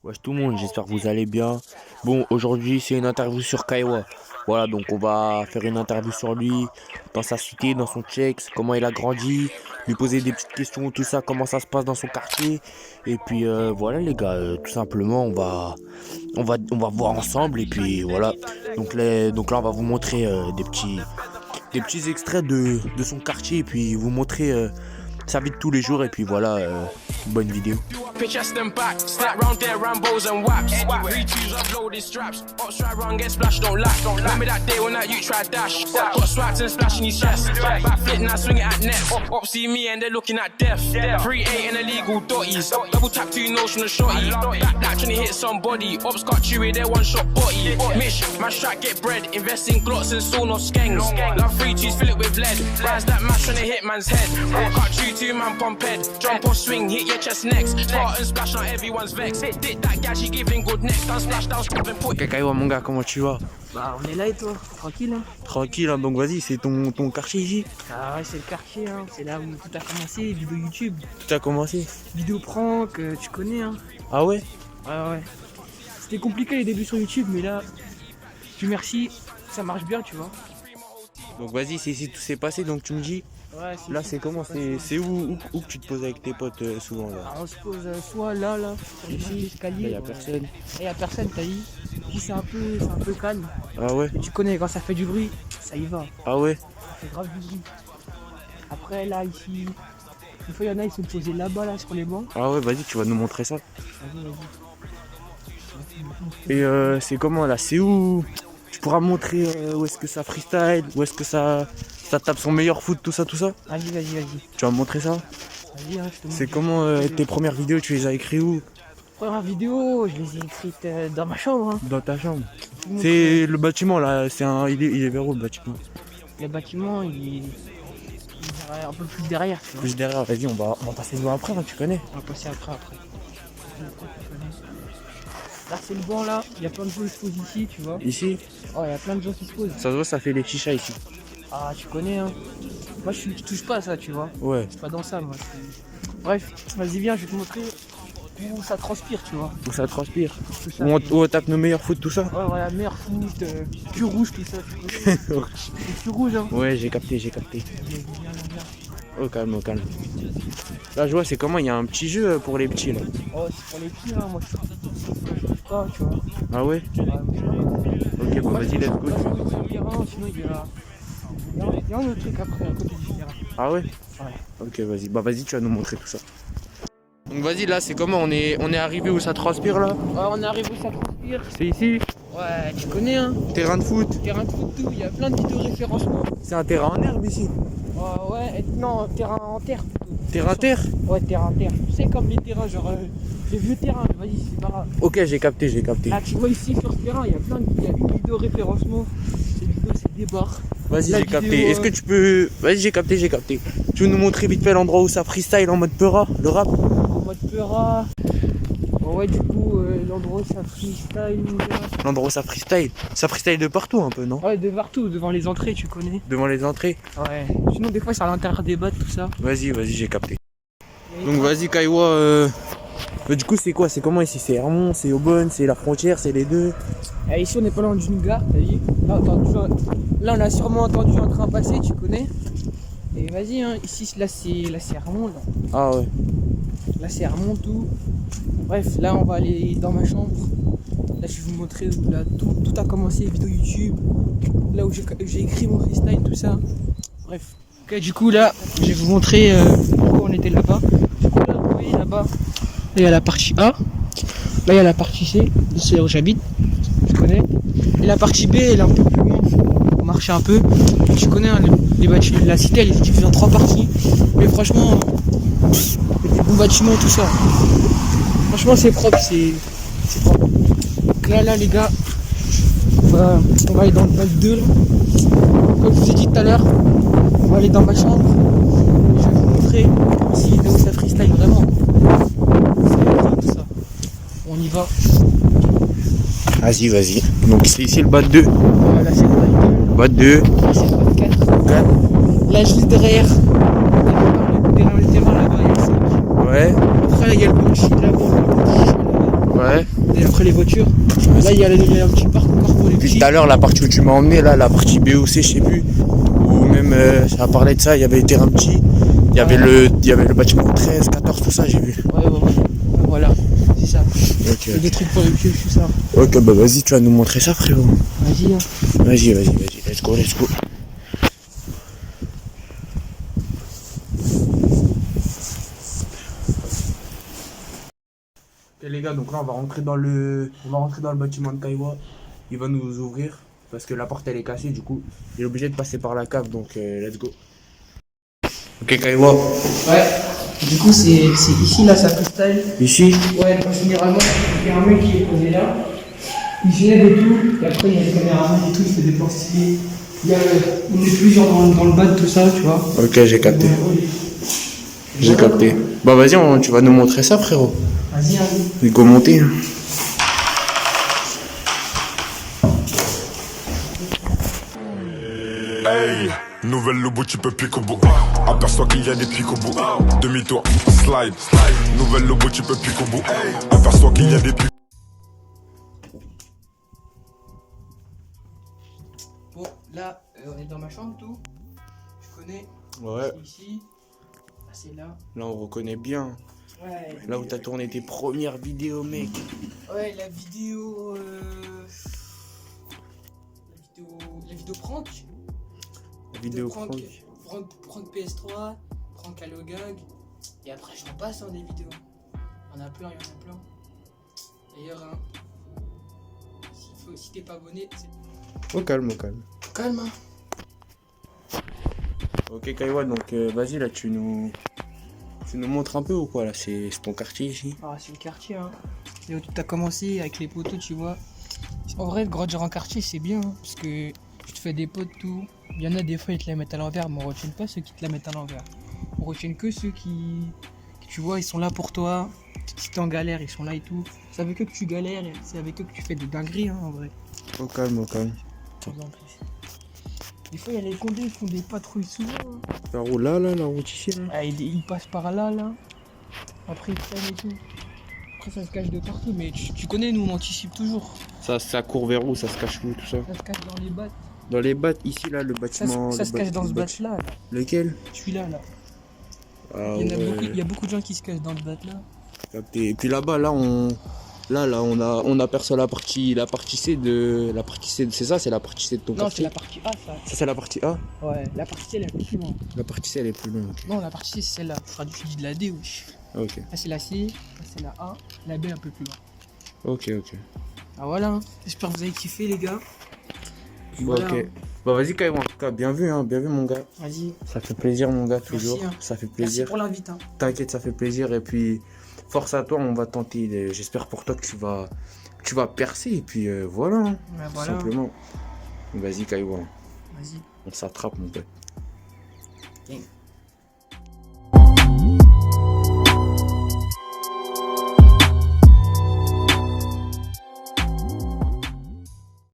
Wesh tout le monde, j'espère que vous allez bien. Bon, aujourd'hui c'est une interview sur Kaiwa. Voilà, donc on va faire une interview sur lui, dans sa cité, dans son Tchex, comment il a grandi, lui poser des petites questions, tout ça, comment ça se passe dans son quartier. Et puis voilà les gars, tout simplement on va voir ensemble et puis voilà. Donc là on va vous montrer des petits extraits de son quartier et puis vous montrer sa vie de tous les jours et puis voilà, bonne vidéo. Pitch ass them back, slap round there, Rambos and waps. Three twos uploaded straps. Ops try run, get splashed, don't laugh. Remember that day when that you tried dash. Got swiped and splashing his chest. Back flip now, swing it at net. Ops see me and they're looking at death. 3-8 and illegal dotties. Double tap 2 nose from the shorty. Back trying to hit somebody. Ops got chewy, they one shot body. Mish, my strap get bread. Invest in glotts and sawn off skangs. Love 3 twos, fill it with lead. Rise that mash trying to hit man's head. Walk out 2 man pump head. Jump off swing, hit your chest next. And splash, now everyone's vexed. Did that gal, she giving good neck. Down splash, down scrub and put. Ok Kaiwa mon gars, comment tu vas? Bah on est là et toi, tranquille hein. Tranquille, hein, donc vas-y, c'est ton quartier ici. Ah ouais c'est le quartier hein, c'est là où tout a commencé, vidéo YouTube, Tout a commencé. vidéo prank, tu connais hein. Ah ouais? Ouais. C'était compliqué les débuts sur YouTube mais là, Dieu merci, ça marche bien tu vois. Donc vas-y, c'est ici que tout s'est passé, donc tu me dis. Ouais, Là c'est comment? C'est où que tu te poses avec tes potes souvent là? On se pose soit là, sur Ici, l'escalier. là y a personne. Là y a personne, t'as dit. Ici c'est un peu calme. Ah ouais? Et tu connais quand ça fait du bruit, ça y va, Ah ouais? ça fait grave du bruit. Après là ici, des fois il y en a ils sont posés là-bas là sur les bancs. Ah ouais, vas-y, tu vas nous montrer ça. Vas-y. Et c'est comment là? C'est où? Tu pourras me montrer où est-ce que ça freestyle, où est-ce que ça tape son meilleur foot, tout ça. Vas-y. Tu vas me montrer ça? Vas-y, hein, je te C'est montre. comment tes premières vidéos, tu les as écrites où? Première vidéo, je les ai écrites dans ma chambre. Hein. Dans ta chambre. Je vous montre, C'est le bâtiment là, il est vers où le bâtiment? le bâtiment, il est un peu plus derrière, tu vois. Plus derrière, vas-y, on va passer devant après, hein, tu connais. On va passer après. Là, c'est le banc là, il y a plein de gens qui se posent ici, tu vois. Ici, Oh, il y a plein de gens qui se posent. ça se voit, ça fait les chichas ici. Ah, tu connais, hein. Moi, je touche pas à ça, tu vois. Ouais. Je suis pas dans ça, moi. Bref, vas-y, viens, je vais te montrer où ça transpire, tu vois. Où ça transpire. Tout ça. Où on tape nos meilleurs foot, tout ça. Ouais, voilà, meilleur foot, plus rouge, tout ça. Tu connais. C'est plus rouge, hein. Ouais, j'ai capté. Viens. Oh, calme. Là, je vois, c'est comment, il y a un petit jeu pour les petits là. Oh, c'est pour les petits, hein. Moi, je touche pas, tu vois. Ah ouais? Ok, bon, vas-y, let's go. Sinon il y a un autre truc après à côté du terrain. Ah ouais? Ouais. Ok, vas-y. Bah, vas-y, tu vas nous montrer tout ça. Donc, vas-y, là, c'est comment? On est arrivé où ça transpire là? Ouais, on arrive où ça transpire. C'est ici? Ouais, tu connais hein. Terrain de foot? Terrain de foot, tout. Il y a plein de vidéos référencement. C'est un terrain en herbe ici? Non, terrain en terre plutôt. Terre? Ouais, terrain en terre. Tu sais, comme les terrains, genre les vieux terrains. Vas-y, c'est pas grave. Ok, j'ai capté. Là, tu vois ici sur ce terrain, il y a une vidéo référencement. Cette vidéo, c'est des barres. Vas-y, La j'ai capté. vidéo, Est-ce que tu peux... Vas-y, j'ai capté. Tu veux nous montrer vite fait l'endroit où ça freestyle en mode peura, le rap? En mode peura. Ouais, du coup, l'endroit où ça freestyle. L'endroit où ça freestyle de partout un peu, non? Ouais, de partout, devant les entrées, tu connais. Devant les entrées. Ouais. Sinon, des fois, c'est à l'intérieur des battes, tout ça. Vas-y, j'ai capté. Donc vas-y Kaiwa, du coup c'est quoi? C'est comment ici? C'est Hermont, c'est Aubonne, c'est la frontière, c'est les deux? Ici, on n'est pas loin d'une gare, t'as vu. Là, on a sûrement entendu un train passer, tu connais. Et vas-y, hein. Ici, là, c'est Hermont, là. Ah ouais. Là, c'est Hermont, tout. Bref, là, on va aller dans ma chambre. Là, je vais vous montrer où là, tout a commencé, vidéo YouTube. Là où j'ai écrit mon freestyle, tout ça. Bref. Ok, du coup, là, je vais vous montrer pourquoi on était là-bas. Du coup, là, vous voyez, là-bas, là, il y a la partie A. Là, il y a la partie C. C'est là où j'habite. Tu connais. Et la partie B, elle est un peu plus loin. On marche un peu. Tu connais, hein, la cité, elle est divisée en 3 parties. Mais franchement, il y a des bons bâtiments, tout ça. Franchement, c'est propre, c'est propre. Donc là, les gars, on va aller dans le bac 2. Là. Comme je vous ai dit tout à l'heure, on va aller dans ma chambre. Je vais vous montrer ici là où ça freestyle vraiment. C'est tout ça. On y va. Vas-y. Donc c'est ici le bas de 2. Là, c'est le bac 2. Bas de 2. Là, c'est le bac 4. Là, juste derrière. Derrière le terrain là-bas, il y a le 5. Ouais. Après, il y a le blanchi là-bas. Ouais. montre les voitures. Là, il y a un petit parc encore pour les Puis petits. tout à l'heure, la partie où tu m'as emmené, là, la partie BOC, je sais plus, ou même ça parlait de ça, il y avait les terrains petits, il y avait le bâtiment 13, 14, tout ça, j'ai vu. Ouais. Voilà, c'est ça. Ok, Il y a des trucs pour les petits, tout ça. ok, bah vas-y, tu vas nous montrer ça, frérot. Vas-y, hein. Vas-y, let's go. Ok les gars, donc là on va rentrer dans le bâtiment de Kaiwa. Il va nous ouvrir parce que la porte elle est cassée, du coup il est obligé de passer par la cave, donc let's go. Ok Kaiwa. Ouais. Du coup, c'est ici, là, ça freestyle. Ici. Ouais, donc généralement, il y a un mec qui est posé là. Il gère et tout. Et après, il y a des caméramans et tout, il fait des plans stylés. On est plusieurs dans le bas de tout ça, tu vois. Ok, j'ai capté. J'ai capté. Bah vas-y, tu vas nous montrer ça frérot. Vas-y, hein. Il go monter. Hein. Hey, nouvelle lobo, tu peux pique au bout. Aperçois qu'il y a des pics au bout. Demi-tour, slide. Nouvelle lobo, tu peux pique au bout. Aperçois qu'il y a des pics. Bon, là, on est dans ma chambre, tout. Je connais. Ouais. C'est ici. Là, c'est là. Là on reconnaît bien. Ouais. Là où t'as tourné tes premières vidéos mec. Ouais, la vidéo. La vidéo prank. La vidéo prank. prank. Prank PS3, prank Halo Gag. Et après, j'en passe des vidéos. Il y en a plein. D'ailleurs, hein, si t'es pas abonné, c'est. Au calme. Calme, hein. Ok Kaiwa, donc vas-y là tu nous montres un peu ou quoi là, c'est ton quartier ici. Ah, c'est le quartier, hein. C'est où tout a commencé avec les poteaux, tu vois. En vrai, grandir en quartier, c'est bien, hein, parce que tu te fais des potes, tout. Il y en a des fois, ils te la mettent à l'envers, mais on retient pas ceux qui te la mettent à l'envers. On retient que ceux qui, tu vois, ils sont là pour toi. Si t'es en galère, ils sont là et tout. C'est avec eux que tu galères, et c'est avec eux que tu fais des dingueries, hein, en vrai. Au calme. Par exemple. Des fois, il y a les condés, ils font des patrouilles souvent. Hein. La route là, la route ici là. Ah, ils passent par là. Après, ils traînent et tout. Après, ça se cache de partout, mais tu connais, nous, on anticipe toujours. Ça court vers où, ça se cache où tout ça. Ça se cache dans les battes. Dans les battes, ici là, le Ça, bâtiment. ça se cache dans ce bat-là. Lequel? Celui-là, là. Ah, Il y a beaucoup de gens qui se cachent dans ce bat-là. Capté. Et puis là-bas, là on aperçoit la partie C de. La partie C, c'est ça, c'est la partie C de ton Non, c'est quartier. la partie A, ça. Ça c'est la partie A. Ouais, la partie C, elle est plus loin. La partie C elle est plus longue. Ok. Non, la partie C, c'est celle-là. Tu dis de la D, wesh. Ok. Là, c'est la C, là, c'est la A, la B un peu plus loin. Ok. Ah, voilà. Hein. J'espère que vous avez kiffé, les gars. Puis Bon, voilà, ok. hein. Bah vas-y Kaiwa, en tout cas, bien vu mon gars. Vas-y. Ça fait plaisir mon gars, toujours. Merci, hein. Ça fait Merci plaisir. pour l'invite. Hein. T'inquiète, ça fait plaisir. Et puis, force à toi, on va tenter. J'espère pour toi que tu vas percer. Et puis voilà, hein, Ouais, tout voilà. simplement. Vas-y Kaiwa, Vas-y. on s'attrape mon pote. Ok.